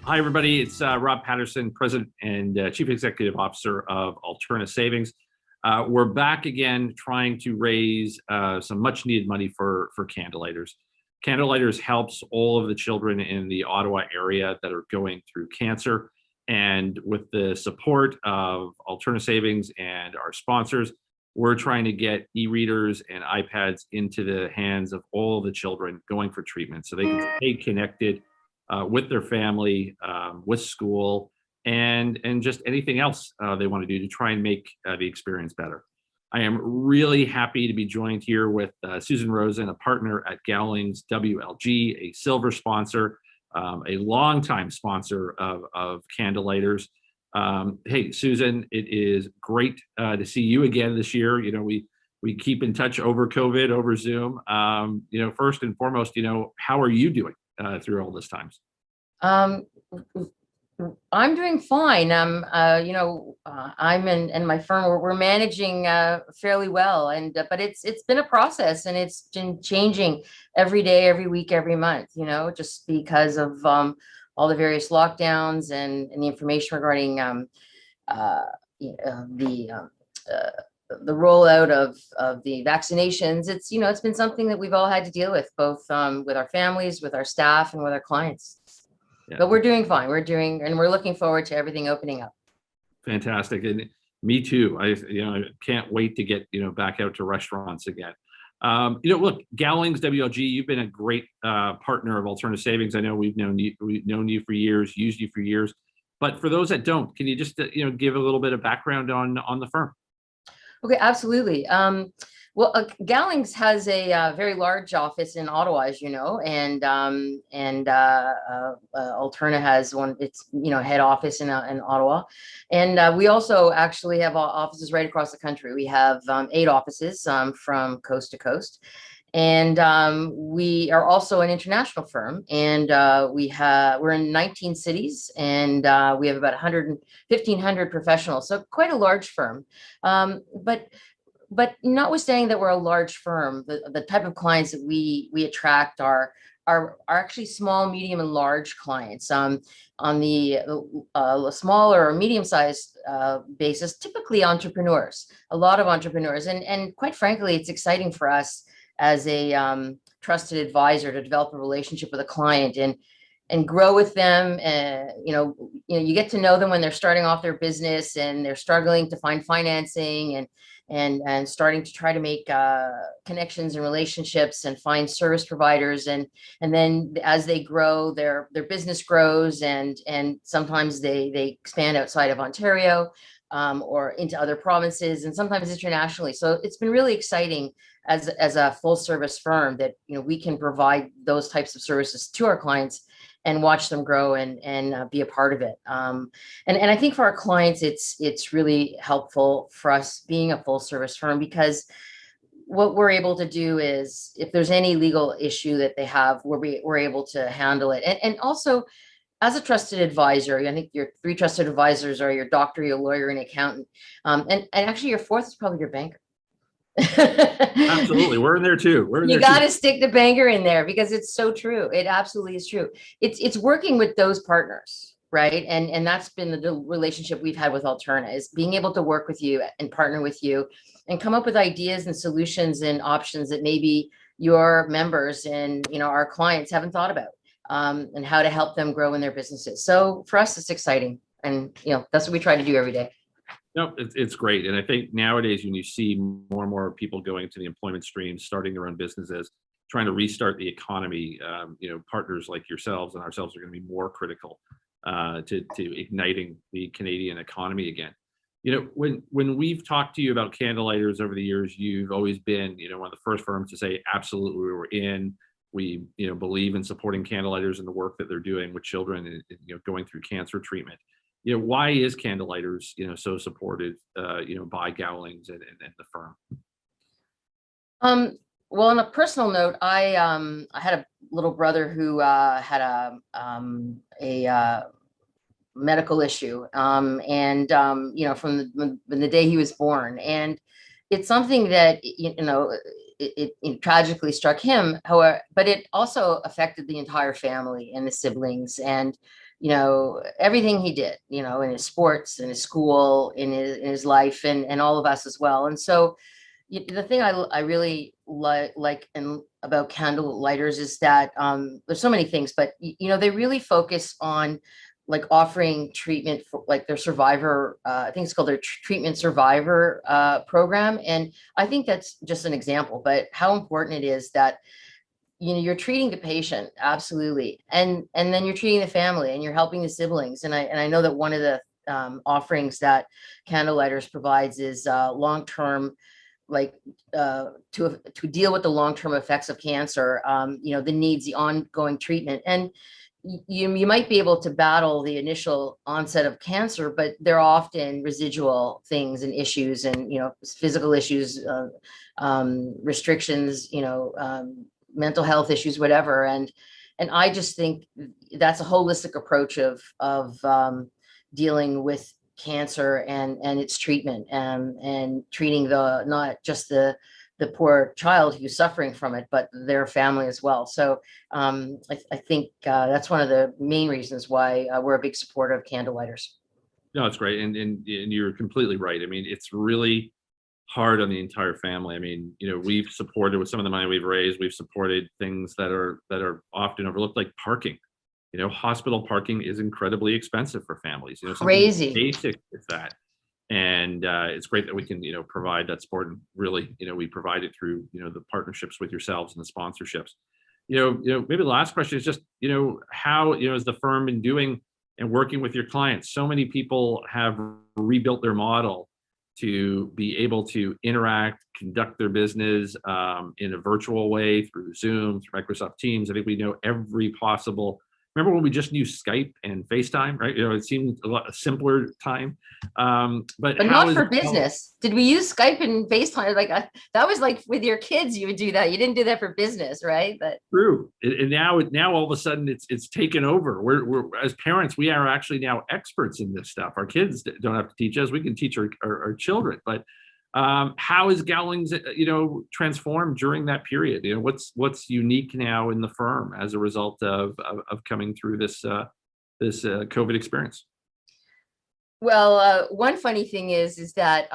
Hi, everybody. It's Rob Patterson, President and Chief Executive Officer of Alterna Savings. We're back again trying to raise some much needed money for Candlelighters. Candlelighters helps all of the children in the Ottawa area that are going through cancer. And with the support of Alterna Savings and our sponsors, we're trying to get e-readers and iPads into the hands of all the children going for treatment so they can stay connected with their family, with school, and just anything else they want to do to try and make the experience better. I am really happy to be joined here with Susan Rosen, a partner at Gowling WLG, a silver sponsor, a longtime sponsor of Candlelighters. Hey, Susan, it is great to see you again this year. You know, we keep in touch over COVID, over Zoom. First and foremost, how are you doing through all this times? I'm doing fine. I'm in my firm. We're managing fairly well, but it's been a process, and it's been changing every day, every week, every month. Just because of all the various lockdowns and the information regarding the rollout of the vaccinations. It's been something that we've all had to deal with, both with our families, with our staff, and with our clients. Yeah. But we're doing fine. And we're looking forward to everything opening up. Fantastic. And me too. I can't wait to get, back out to restaurants again. Look, Gowling's WLG, you've been a great partner of Alterna Savings. I know we've known you for years, used you for years. But for those that don't, can you just, give a little bit of background on the firm? Okay, absolutely. Gowlings has a very large office in Ottawa, as you know, and Alterna has one. It's head office in Ottawa, and we also actually have offices right across the country. We have 8 offices from coast to coast, and we are also an international firm, and we're in 19 cities, and we have about 1,500 professionals, so quite a large firm. But notwithstanding that we're a large firm, the type of clients that we attract are actually small, medium, and large clients. On the smaller or medium-sized basis, typically entrepreneurs, a lot of entrepreneurs, and quite frankly, it's exciting for us as a trusted advisor to develop a relationship with a client and grow with them. You get to know them when they're starting off their business and they're struggling to find financing and starting to try to make connections and relationships and find service providers. And then as they grow, their business grows, and sometimes they expand outside of Ontario or into other provinces, and sometimes internationally. So it's been really exciting as a full service firm that we can provide those types of services to our clients and watch them grow and be a part of it. And I think for our clients, it's really helpful for us being a full service firm, because what we're able to do is, if there's any legal issue that they have, we're able to handle it. And also, as a trusted advisor, I think your 3 trusted advisors are your doctor, your lawyer, and accountant. And actually your 4th is probably your banker. Absolutely. We're in there too. You got to stick the banker in there, because it's so true. It absolutely is true. It's working with those partners, right? And that's been the relationship we've had with Alterna, is being able to work with you and partner with you and come up with ideas and solutions and options that maybe your members and our clients haven't thought about, and how to help them grow in their businesses. So for us, it's exciting, and that's what we try to do every day. No, it's great. And I think nowadays, when you see more and more people going to the employment stream, starting their own businesses, trying to restart the economy, partners like yourselves and ourselves are going to be more critical to igniting the Canadian economy again. When we've talked to you about Candlelighters over the years, you've always been, one of the first firms to say, absolutely, we're in. We, believe in supporting Candlelighters and the work that they're doing with children and, going through cancer treatment. Why is Candlelighters, so supported, by Gowlings and the firm? Well, on a personal note, I had a little brother who had a medical issue, from the day he was born, and it's something that it tragically struck him. However, but it also affected the entire family and the siblings, and everything he did, in his sports, in his school, in his life, and all of us as well. And so the thing I really like and about Candlelighters is that there's so many things, but they really focus on like offering treatment for like their survivor, I think it's called their treatment survivor program. And I think that's just an example, but how important it is that you're treating the patient, absolutely, and then you're treating the family and you're helping the siblings. And I know that one of the offerings that Candlelighters provides is long-term, like to deal with the long-term effects of cancer, the needs, the ongoing treatment. And you might be able to battle the initial onset of cancer, but there are often residual things and issues and, physical issues, restrictions, mental health issues, whatever. And I just think that's a holistic approach of dealing with cancer and its treatment, and treating not just the poor child who's suffering from it, but their family as well. So I think that's one of the main reasons why we're a big supporter of Candlelighters. No, it's great, and you're completely right. I mean, it's really hard on the entire family. I mean, we've supported, with some of the money we've raised, we've supported things that are often overlooked, like parking. Hospital parking is incredibly expensive for families. Something Crazy. basic is that. And it's great that we can, provide that support, and really, we provide it through, the partnerships with yourselves and the sponsorships. Maybe the last question is just, how, has the firm been doing and working with your clients? So many people have rebuilt their model to be able to interact, conduct their business in a virtual way through Zoom, through Microsoft Teams. I think we know every possible. Remember when we just used Skype and FaceTime, right? It seemed a lot simpler time. But not for business. Did we use Skype and FaceTime? Like that was like with your kids, you would do that. You didn't do that for business, right? But true. And now all of a sudden it's taken over. We're as parents, we are actually now experts in this stuff. Our kids don't have to teach us. We can teach our children. But how is Gowling's transformed during that period? What's unique now in the firm as a result of coming through this COVID experience? Well, one funny thing is that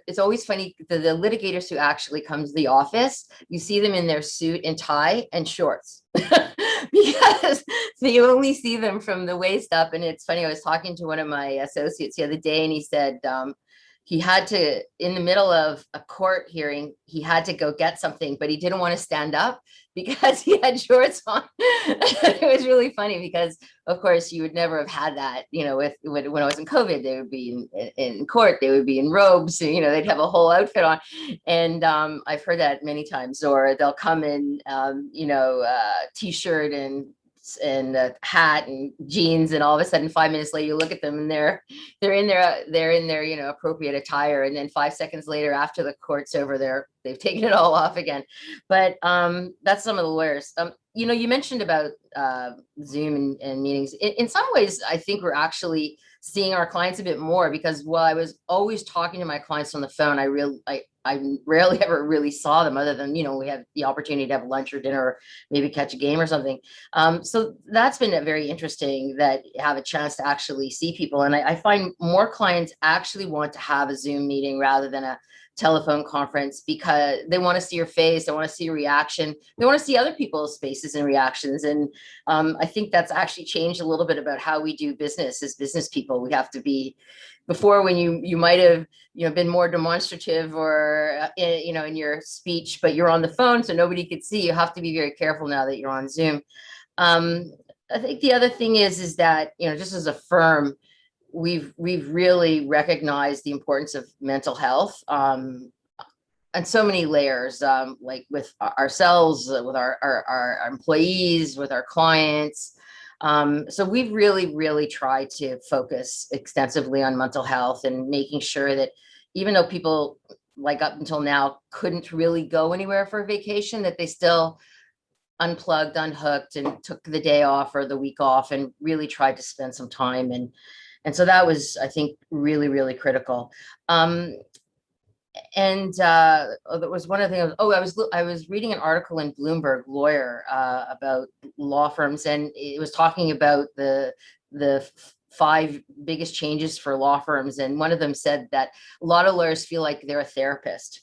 it's always funny, the litigators who actually come to the office, you see them in their suit and tie and shorts because you only see them from the waist up. And it's funny, I was talking to one of my associates the other day, and he said he had to, in the middle of a court hearing, he had to go get something, but he didn't want to stand up because he had shorts on. It was really funny because, of course, you would never have had that, when I was in COVID, they would be in court, they would be in robes, and, they'd have a whole outfit on. And I've heard that many times. Or they'll come in, t-shirt and a hat and jeans, and all of a sudden 5 minutes later you look at them and they're in their appropriate attire, and then 5 seconds later, after the court's over, they've taken it all off again. But that's some of the lawyers. You mentioned about Zoom and meetings. In some ways, I think we're actually seeing our clients a bit more, because while I was always talking to my clients on the phone, I rarely ever really saw them, other than, we have the opportunity to have lunch or dinner, or maybe catch a game or something. So that's been very interesting, that have a chance to actually see people. And I find more clients actually want to have a Zoom meeting rather than a telephone conference, because they want to see your face, they want to see your reaction, they want to see other people's faces and reactions. And I think that's actually changed a little bit about how we do business as business people. We have to be, before, when you might have been more demonstrative, or in your speech, but you're on the phone so nobody could see. You have to be very careful now that you're on Zoom. I think the other thing is that just as a firm, we've really recognized the importance of mental health on so many layers, like with ourselves, with our employees, with our clients. So we've really tried to focus extensively on mental health, and making sure that even though people, like up until now, couldn't really go anywhere for a vacation, that they still unplugged, unhooked, and took the day off or the week off, and really tried to spend some time. And so that was, I think, really critical. And there was one other thing. I was reading an article in Bloomberg Lawyer about law firms, and it was talking about the the five biggest changes for law firms. And one of them said that a lot of lawyers feel like they're a therapist.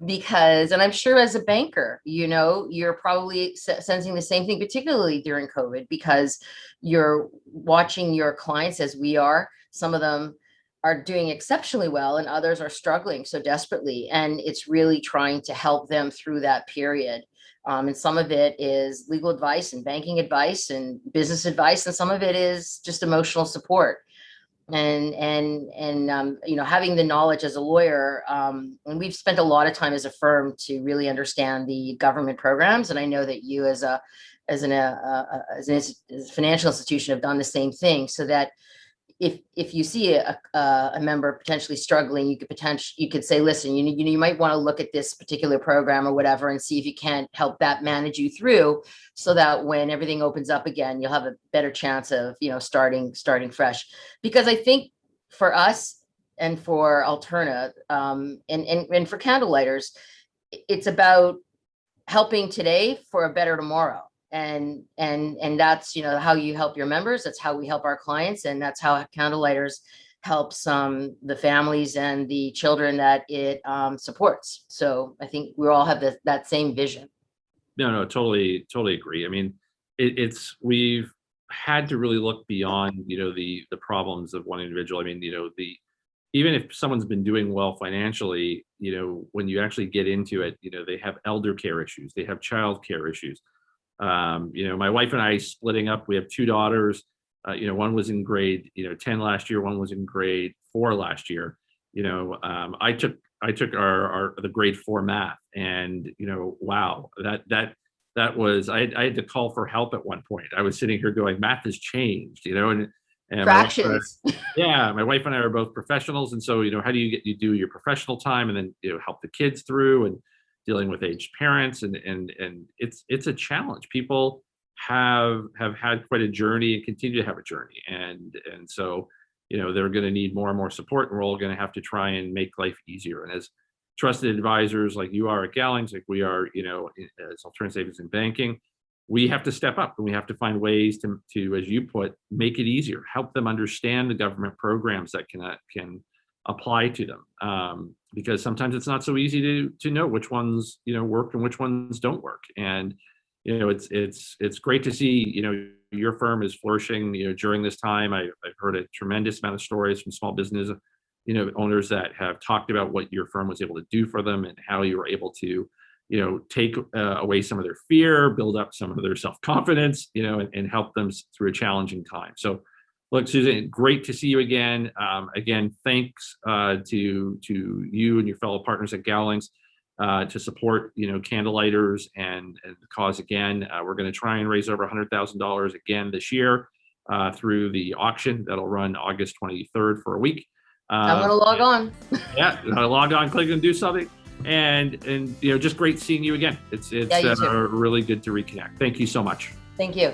Because, and I'm sure as a banker, you're probably sensing the same thing, particularly during COVID, because you're watching your clients, as we are. Some of them are doing exceptionally well and others are struggling so desperately. And it's really trying to help them through that period. And some of it is legal advice and banking advice and business advice. And some of it is just emotional support. And having the knowledge as a lawyer, and we've spent a lot of time as a firm to really understand the government programs. And I know that you as a financial institution have done the same thing, so that if you see a member potentially struggling, you could say, listen, you might want to look at this particular program or whatever, and see if you can't help that manage you through, so that when everything opens up again, you'll have a better chance of starting fresh. Because I think for us and for Alterna, and for Candlelighters, it's about helping today for a better tomorrow. And that's, how you help your members. That's how we help our clients. And that's how Candlelighters helps the families and the children that it supports. So I think we all have that same vision. No, totally agree. I mean, we've had to really look beyond, the problems of one individual. I mean, even if someone's been doing well financially, when you actually get into it, they have elder care issues, they have child care issues. My wife and I splitting up, we have two daughters, one was in grade, 10 last year, one was in grade 4 last year. I took the grade 4 math, and, wow, that was, I had to call for help at one point. I was sitting here going, math has changed, and fractions. My wife and I are both professionals. And so, how do you do your professional time and then, help the kids through, and dealing with aged parents, and it's a challenge. People have had quite a journey and continue to have a journey, and so they're going to need more and more support, and we're all going to have to try and make life easier. And as trusted advisors like you are at Gowlings, like we are, as Alternative Savings and Banking, we have to step up, and we have to find ways to, as you put, make it easier, help them understand the government programs that can apply to them, because sometimes it's not so easy to know which ones work and which ones don't work. And it's great to see your firm is flourishing during this time. I've heard a tremendous amount of stories from small business owners that have talked about what your firm was able to do for them, and how you were able to take away some of their fear, build up some of their self-confidence, and help them through a challenging time. So look, Susan, great to see you again. Again, thanks to you and your fellow partners at Gowlings to support, Candlelighters and the cause again. We're going to try and raise over $100,000 again this year through the auction that'll run August 23rd for a week. I'm going to log on. Yeah, log on, click and do something. And just great seeing you again. It's really good to reconnect. Thank you so much. Thank you.